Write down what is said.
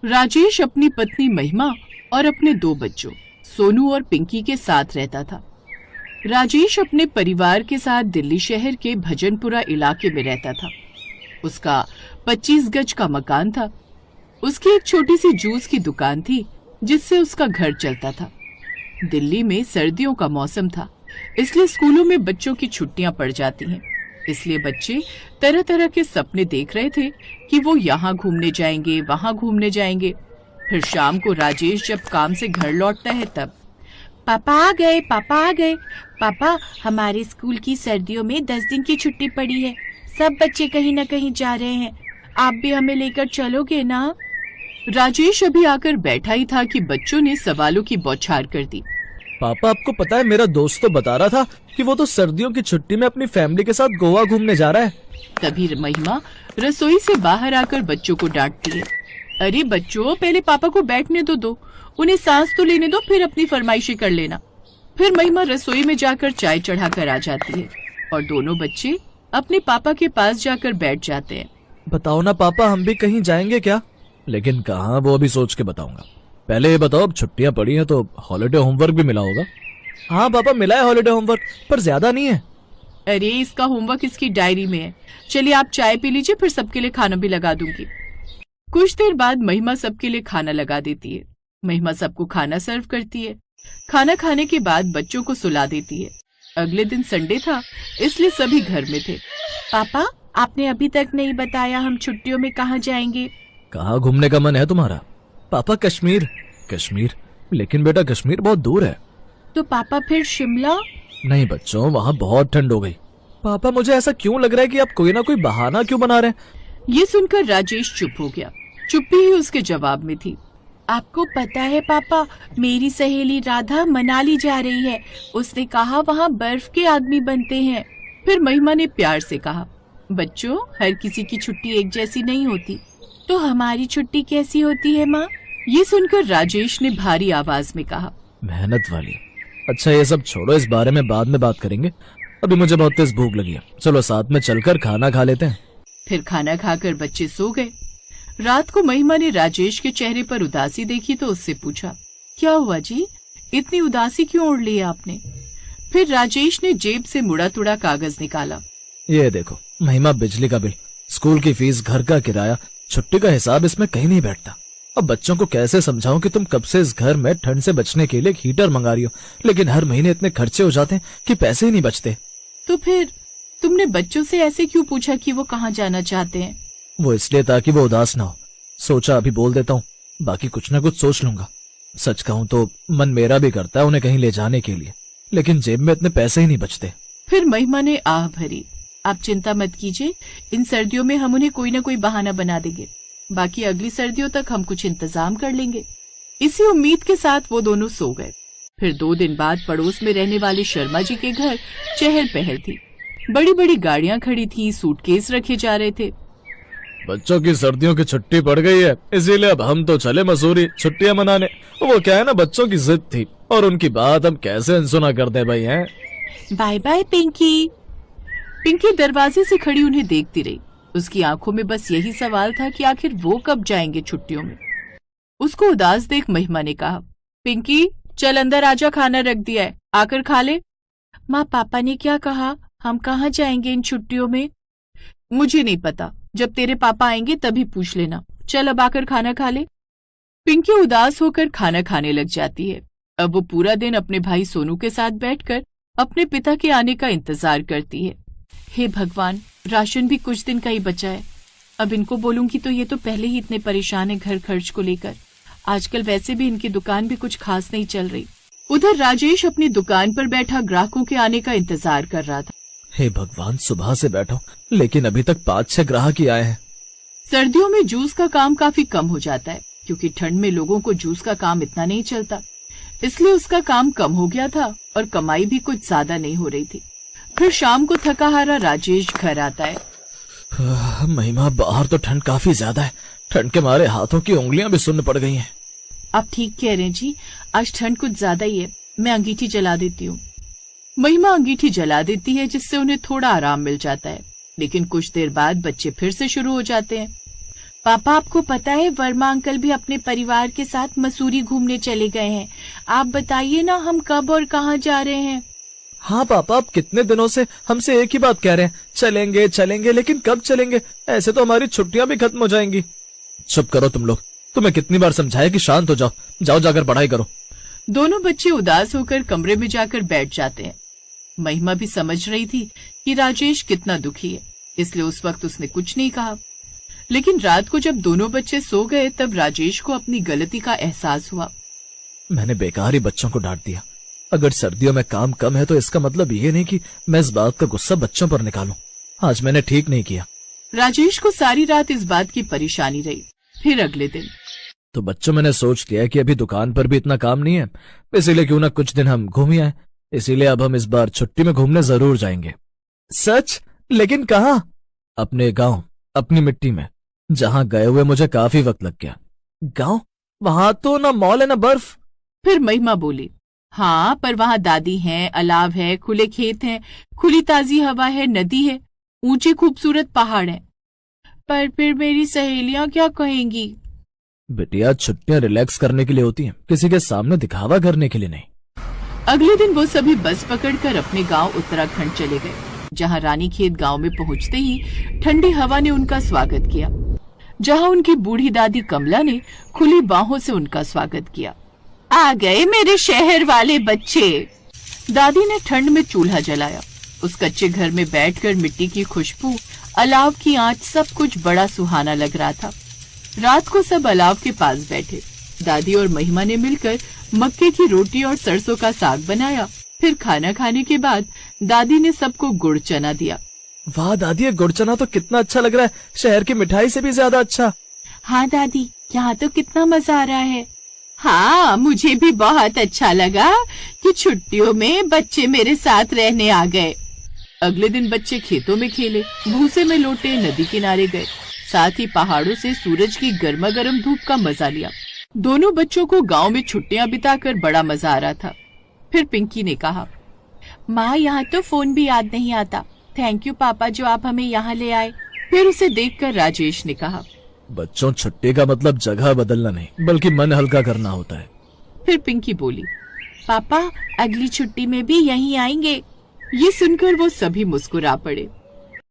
राजेश अपनी पत्नी महिमा और अपने दो बच्चों सोनू और पिंकी के साथ रहता था। राजेश अपने परिवार के साथ दिल्ली शहर के भजनपुरा इलाके में रहता था। उसका 25 गज का मकान था। उसकी एक छोटी सी जूस की दुकान थी जिससे उसका घर चलता था। दिल्ली में सर्दियों का मौसम था, इसलिए स्कूलों में बच्चों की छुट्टियां पड़ जाती हैं। इसलिए बच्चे तरह तरह के सपने देख रहे थे कि वो यहाँ घूमने जाएंगे, वहां घूमने जाएंगे। फिर शाम को राजेश जब काम से घर लौटता है तब पापा आ गए, पापा आ गए। पापा, हमारे स्कूल की सर्दियों में 10 दिन की छुट्टी पड़ी है। सब बच्चे कहीं न कहीं जा रहे हैं, आप भी हमें लेकर चलोगे ना? राजेश अभी आकर बैठा ही था कि बच्चों ने सवालों की बौछार कर दी। पापा, आपको पता है मेरा दोस्त तो बता रहा था कि वो तो सर्दियों की छुट्टी में अपनी फैमिली के साथ गोवा घूमने जा रहा है। तभी महिमा रसोई से बाहर आकर बच्चों को डांटती है। अरे बच्चों, पहले पापा को बैठने तो दो, उन्हें सांस तो लेने दो, फिर अपनी फरमाइशें कर लेना। फिर महिमा रसोई में जाकर चाय चढ़ाकर आ जाती है और दोनों बच्चे अपने पापा के पास जाकर बैठ जाते हैं। बताओ ना पापा, हम भी कहीं जाएंगे क्या? लेकिन कहाँ, वो अभी सोच के बताऊंगा। पहले ये बताओ, अब छुट्टियां पड़ी हैं तो हॉलिडे होमवर्क भी मिला होगा। हाँ पापा, मिला है हॉलिडे होमवर्क, पर ज्यादा नहीं है। अरे इसका होमवर्क इसकी डायरी में है। चलिए आप चाय पी लीजिए, फिर सबके लिए खाना भी लगा दूंगी। कुछ देर बाद महिमा सबके लिए खाना लगा देती है। महिमा सबको खाना सर्व करती है। खाना खाने के बाद बच्चों को सुला देती है। अगले दिन संडे था, इसलिए सभी घर में थे। पापा, आपने अभी तक नहीं बताया हम छुट्टियों में कहाँ जाएंगे? कहाँ घूमने का मन है तुम्हारा? पापा, कश्मीर। कश्मीर? लेकिन बेटा कश्मीर बहुत दूर है। तो पापा फिर शिमला? नहीं बच्चों, वहाँ बहुत ठंड हो गई। पापा, मुझे ऐसा क्यों लग रहा है कि आप कोई ना कोई बहाना क्यों बना रहे हैं? ये सुनकर राजेश चुप हो गया। चुप्पी ही उसके जवाब में थी। आपको पता है पापा, मेरी सहेली राधा मनाली जा रही है। उसने कहा वहाँ बर्फ के आदमी बनते हैं। फिर महिमा ने प्यार से कहा, बच्चों, हर किसी की छुट्टी एक जैसी नहीं होती, तो हमारी छुट्टी कैसी होती है माँ? ये सुनकर राजेश ने भारी आवाज में कहा, मेहनत वाली। अच्छा ये सब छोड़ो, इस बारे में बाद में बात करेंगे। अभी मुझे बहुत तेज भूख लगी है, चलो साथ में चलकर खाना खा लेते हैं। फिर खाना खाकर बच्चे सो गए। रात को महिमा ने राजेश के चेहरे पर उदासी देखी तो उससे पूछा, क्या हुआ जी, इतनी उदासी क्यों ओढ़ ली आपने? फिर राजेश ने जेब से मुड़ा तुड़ा कागज निकाला। ये देखो महिमा, बिजली का बिल, स्कूल की फीस, घर का किराया, छुट्टी का हिसाब इसमें कहीं नहीं बैठता। अब बच्चों को कैसे समझाऊं कि तुम कब से इस घर में ठंड से बचने के लिए एक हीटर मंगा रही हो, लेकिन हर महीने इतने खर्चे हो जाते हैं कि पैसे ही नहीं बचते। तो फिर तुमने बच्चों से ऐसे क्यों पूछा कि वो कहाँ जाना चाहते हैं? वो इसलिए ताकि वो उदास ना हो। सोचा अभी बोल देता हूँ, बाकी कुछ ना कुछ सोच लूंगा। सच कहूँ तो मन मेरा भी करता है उन्हें कहीं ले जाने के लिए, लेकिन जेब में इतने पैसे ही नहीं बचते। फिर महिमा ने आह भरी, आप चिंता मत कीजिए, इन सर्दियों में हम उन्हें कोई ना कोई बहाना बना देंगे। बाकी अगली सर्दियों तक हम कुछ इंतजाम कर लेंगे। इसी उम्मीद के साथ वो दोनों सो गए। फिर 2 दिन बाद पड़ोस में रहने वाले शर्मा जी के घर चहल पहल थी। बड़ी बड़ी गाड़ियां खड़ी थी, सूटकेस रखे जा रहे थे। बच्चों की सर्दियों की छुट्टी पड़ गई है, इसीलिए अब हम तो चले मसूरी छुट्टियां मनाने। वो क्या है ना, बच्चों की जिद थी और उनकी बात हम कैसे अनसुना कर दे भाई हैं। Bye bye Pinky. पिंकी दरवाजे से खड़ी उन्हें देखती रही। उसकी आंखों में बस यही सवाल था कि आखिर वो कब जाएंगे छुट्टियों में। उसको उदास देख महिमा ने कहा, पिंकी चल अंदर आजा, खाना रख दिया है, आकर खा ले। माँ, पापा ने क्या कहा, हम कहाँ जाएंगे इन छुट्टियों में? मुझे नहीं पता, जब तेरे पापा आएंगे तभी पूछ लेना। चल अब आकर खाना खा ले। पिंकी उदास होकर खाना खाने लग जाती है। अब वो पूरा दिन अपने भाई सोनू के साथ बैठकर अपने पिता के आने का इंतजार करती है। हे भगवान, राशन भी कुछ दिन का ही बचा है। अब इनको बोलूंगी तो ये तो पहले ही इतने परेशान है घर खर्च को लेकर। आजकल वैसे भी इनकी दुकान भी कुछ खास नहीं चल रही। उधर राजेश अपनी दुकान पर बैठा ग्राहकों के आने का इंतजार कर रहा था। हे भगवान, सुबह से बैठा हूँ लेकिन अभी तक 5-6 ग्राहक ही आए हैं। सर्दियों में जूस का काम काफी कम हो जाता है, क्योंकि ठंड में लोगों को जूस का काम इतना नहीं चलता, इसलिए उसका काम कम हो गया था और कमाई भी कुछ ज्यादा नहीं हो रही थी। फिर शाम को थका हारा राजेश घर आता है। महिमा, बाहर तो ठंड काफी ज्यादा है, ठंड के मारे हाथों की उंगलियां भी सुन्न पड़ गई हैं। आप ठीक कह रहे हैं जी, आज ठंड कुछ ज्यादा ही है, मैं अंगीठी जला देती हूँ। महिमा अंगीठी जला देती है जिससे उन्हें थोड़ा आराम मिल जाता है, लेकिन कुछ देर बाद बच्चे फिर से शुरू हो जाते हैं। पापा, आपको पता है वर्मा अंकल भी अपने परिवार के साथ मसूरी घूमने चले गए हैं। आप बताइए ना, हम कब और कहाँ जा रहे हैं? हाँ पापा, आप कितने दिनों से हमसे एक ही बात कह रहे हैं, चलेंगे चलेंगे, लेकिन कब चलेंगे? ऐसे तो हमारी छुट्टियां भी खत्म हो जाएंगी। चुप करो तुम लोग, तुम्हें कितनी बार समझाया कि शांत हो जाओ, जाओ जाकर पढ़ाई करो। दोनों बच्चे उदास होकर कमरे में जाकर बैठ जाते हैं। महिमा भी समझ रही थी कि राजेश कितना दुखी है, इसलिए उस वक्त उसने कुछ नहीं कहा। लेकिन रात को जब दोनों बच्चे सो गए तब राजेश को अपनी गलती का एहसास हुआ। मैंने बेकार ही बच्चों को डांट दिया। अगर सर्दियों में काम कम है तो इसका मतलब ये नहीं कि मैं इस बात का गुस्सा बच्चों पर निकालूं। आज मैंने ठीक नहीं किया। राजेश को सारी रात इस बात की परेशानी रही। फिर अगले दिन, तो बच्चों, मैंने सोच लिया कि अभी दुकान पर भी इतना काम नहीं है, इसीलिए क्यों ना कुछ दिन हम घूम ही आए। इसीलिए अब हम इस बार छुट्टी में घूमने जरूर जाएंगे। सच? लेकिन कहाँ? अपने गांव, अपनी मिट्टी में, जहाँ गए हुए मुझे काफी वक्त लग गया। गांव? वहां तो ना मॉल है ना बर्फ। फिर महिमा बोली, हाँ, पर वहाँ दादी हैं, अलाव है, खुले खेत हैं, खुली ताजी हवा है, नदी है, ऊंचे खूबसूरत पहाड़ हैं। पर फिर मेरी सहेलियां क्या कहेंगी? बिटिया, छुट्टियां रिलैक्स करने के लिए होती हैं, किसी के सामने दिखावा करने के लिए नहीं। अगले दिन वो सभी बस पकड़कर अपने गांव उत्तराखंड चले गए, जहां रानीखेत गांव में पहुंचते ही ठंडी हवा ने उनका स्वागत किया, जहां उनकी बूढ़ी दादी कमला ने खुली बाहों से उनका स्वागत किया। आ गए मेरे शहर वाले बच्चे। दादी ने ठंड में चूल्हा जलाया। उस कच्चे घर में बैठकर मिट्टी की खुशबू, अलाव की आंच, सब कुछ बड़ा सुहाना लग रहा था। रात को सब अलाव के पास बैठे। दादी और महिमा ने मिलकर मक्के की रोटी और सरसों का साग बनाया। फिर खाना खाने के बाद दादी ने सबको गुड़ चना दिया। वाह दादी, ये गुड़ चना तो कितना अच्छा लग रहा है, शहर की मिठाई से भी ज्यादा अच्छा। हाँ दादी, यहाँ तो कितना मजा आ रहा है। हाँ, मुझे भी बहुत अच्छा लगा कि छुट्टियों में बच्चे मेरे साथ रहने आ गए। अगले दिन बच्चे खेतों में खेले, भूसे में लौटे, नदी किनारे गए, साथ ही पहाड़ों से सूरज की गर्मा गर्म धूप का मजा लिया। दोनों बच्चों को गांव में छुट्टियां बिताकर बड़ा मजा आ रहा था। फिर पिंकी ने कहा, माँ, यहाँ तो फोन भी याद नहीं आता। थैंक यू पापा, जो आप हमें यहाँ ले आए। फिर उसे देखकर राजेश ने कहा, बच्चों, छुट्टी का मतलब जगह बदलना नहीं, बल्कि मन हल्का करना होता है। फिर पिंकी बोली, पापा, अगली छुट्टी में भी यहीं आएंगे। ये सुनकर वो सभी मुस्कुरा पड़े।